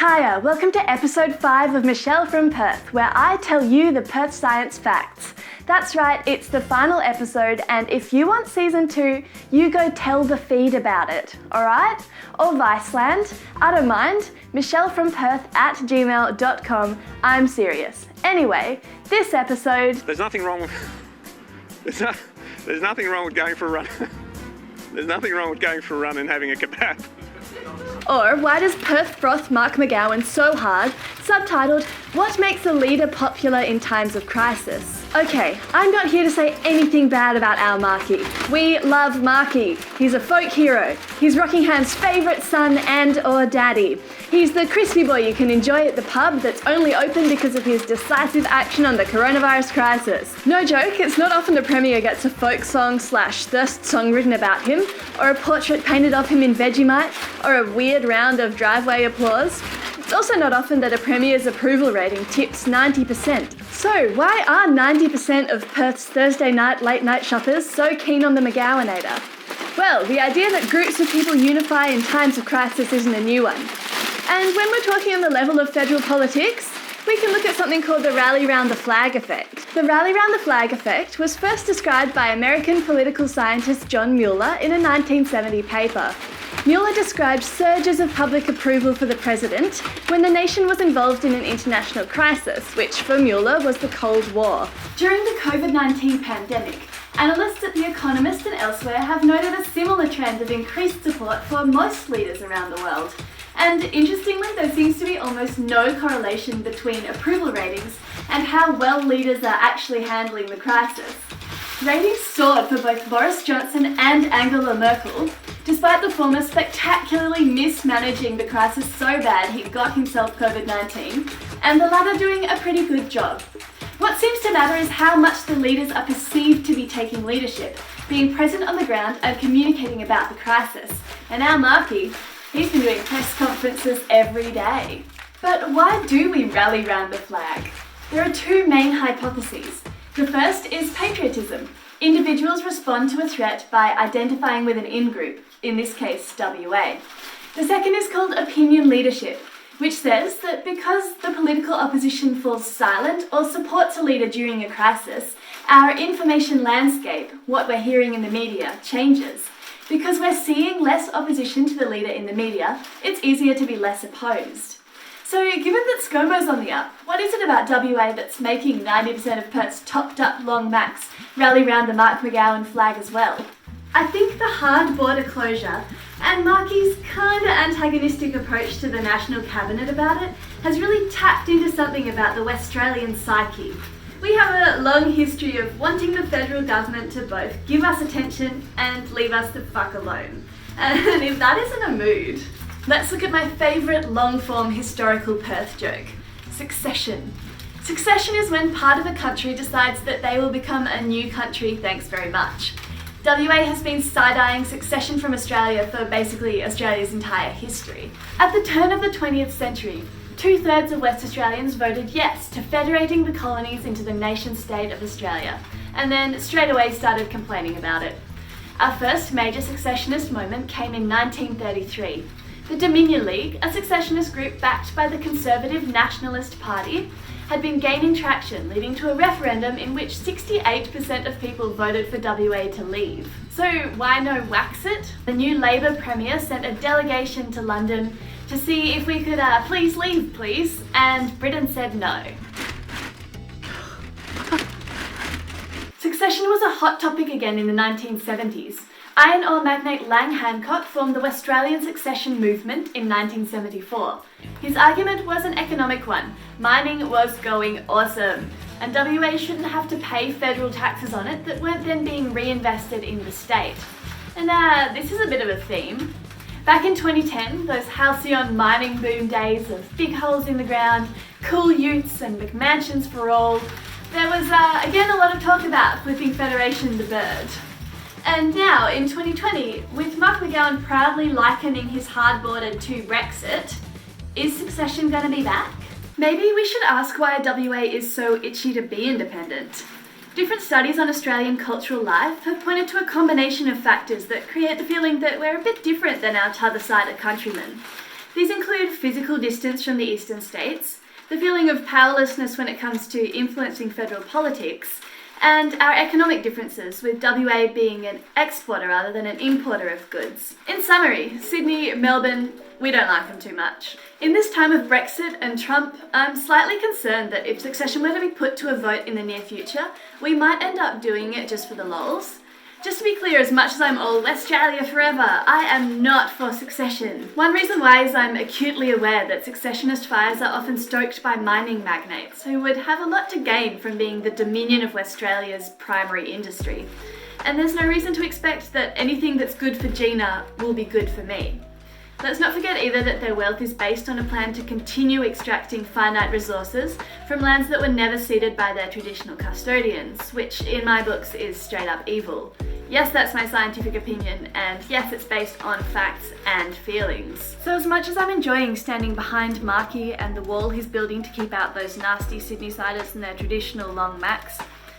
Hiya, welcome to episode 5 of Michelle From Perth, where I tell you the Perth science facts. That's right, it's the final episode, and if you want season 2, you go tell the feed about it, alright? Or Viceland, I don't mind, michellefromperth@gmail.com, I'm serious. Anyway, this episode... There's nothing wrong with... There's nothing wrong with going for a run. There's nothing wrong with going for a run and having a kebab. Or why does Perth froth Mark McGowan so hard? Subtitled, What Makes a Leader Popular in Times of Crisis? Okay, I'm not here to say anything bad about our Marky. We love Marky. He's a folk hero. He's Rockingham's favourite son and or daddy. He's the crispy boy you can enjoy at the pub that's only open because of his decisive action on the coronavirus crisis. No joke, it's not often the Premier gets a folk song / thirst song written about him, or a portrait painted of him in Vegemite, or a weird round of driveway applause. It's also not often that a Premier's approval rating tips 90%. So why are 90% of Perth's Thursday night late night shoppers so keen on the McGowanator? Well, the idea that groups of people unify in times of crisis isn't a new one. And when we're talking on the level of federal politics, we can look at something called the rally round the flag effect. The rally round the flag effect was first described by American political scientist John Mueller in a 1970 paper. Mueller described surges of public approval for the president when the nation was involved in an international crisis, which for Mueller was the Cold War. During the COVID-19 pandemic, analysts at The Economist and elsewhere have noted a similar trend of increased support for most leaders around the world. And interestingly, there seems to be almost no correlation between approval ratings and how well leaders are actually handling the crisis. Ratings soared for both Boris Johnson and Angela Merkel, despite the former spectacularly mismanaging the crisis so bad he got himself COVID-19, and the latter doing a pretty good job. What seems to matter is how much the leaders are perceived to be taking leadership, being present on the ground and communicating about the crisis. And our Marky, he's been doing press conferences every day. But why do we rally round the flag? There are two main hypotheses. The first is patriotism. Individuals respond to a threat by identifying with an in-group, in this case WA. The second is called opinion leadership, which says that because the political opposition falls silent or supports a leader during a crisis, our information landscape, what we're hearing in the media, changes. Because we're seeing less opposition to the leader in the media, it's easier to be less opposed. So given that ScoMo's on the up, what is it about WA that's making 90% of Perth's topped up long max rally round the Mark McGowan flag as well? I think the hard border closure and Marky's kinda antagonistic approach to the National Cabinet about it has really tapped into something about the Westralian psyche. We have a long history of wanting the federal government to both give us attention and leave us the fuck alone. And if that isn't a mood, let's look at my favourite long-form historical Perth joke, secession. Secession is when part of a country decides that they will become a new country, thanks very much. WA has been side-eyeing secession from Australia for basically Australia's entire history. At the turn of the 20th century, 2/3 of West Australians voted yes to federating the colonies into the nation-state of Australia, and then straight away started complaining about it. Our first major secessionist moment came in 1933. The Dominion League, a secessionist group backed by the Conservative Nationalist Party, had been gaining traction, leading to a referendum in which 68% of people voted for WA to leave. So why no wax it? The new Labour Premier sent a delegation to London to see if we could please leave, please, and Britain said no. Succession was a hot topic again in the 1970s. Iron ore magnate Lang Hancock formed the Westralian succession movement in 1974. His argument was an economic one. Mining was going awesome, and WA shouldn't have to pay federal taxes on it that weren't then being reinvested in the state. And this is a bit of a theme. Back in 2010, those halcyon mining boom days of big holes in the ground, cool utes and McMansions for all, there was again a lot of talk about flipping Federation the bird. And now, in 2020, with Mark McGowan proudly likening his hard border to Brexit, is secession going to be back? Maybe we should ask why WA is so itchy to be independent. Different studies on Australian cultural life have pointed to a combination of factors that create the feeling that we're a bit different than our t'other-sided countrymen. These include physical distance from the eastern states, the feeling of powerlessness when it comes to influencing federal politics, and our economic differences, with WA being an exporter rather than an importer of goods. In summary, Sydney, Melbourne, we don't like them too much. In this time of Brexit and Trump, I'm slightly concerned that if secession were to be put to a vote in the near future, we might end up doing it just for the lols. Just to be clear, as much as I'm all Westjalia forever, I am not for secession. One reason why is I'm acutely aware that secessionist fires are often stoked by mining magnates who would have a lot to gain from being the dominion of Westralia's primary industry. And there's no reason to expect that anything that's good for Gina will be good for me. Let's not forget either that their wealth is based on a plan to continue extracting finite resources from lands that were never ceded by their traditional custodians, which in my books is straight up evil. Yes, that's my scientific opinion, and yes, it's based on facts and feelings. So as much as I'm enjoying standing behind Marky and the wall he's building to keep out those nasty Sydney-siders and their traditional long Macs,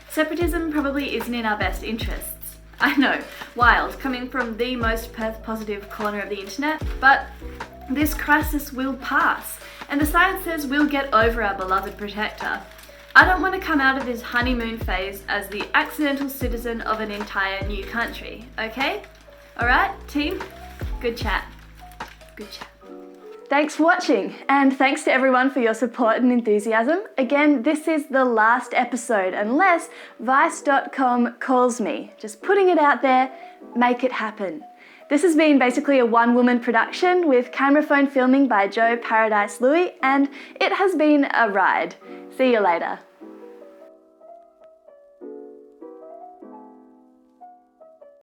separatism probably isn't in our best interests. I know, wild, coming from the most Perth-positive corner of the internet, but this crisis will pass, and the science says we'll get over our beloved protector. I don't want to come out of this honeymoon phase as the accidental citizen of an entire new country, okay? Alright, team? Good chat. Good chat. Thanks for watching, and thanks to everyone for your support and enthusiasm. Again, this is the last episode, unless Vice.com calls me. Just putting it out there, make it happen. This has been basically a one-woman production with camera phone filming by Joe Paradise Louie, and it has been a ride. See you later.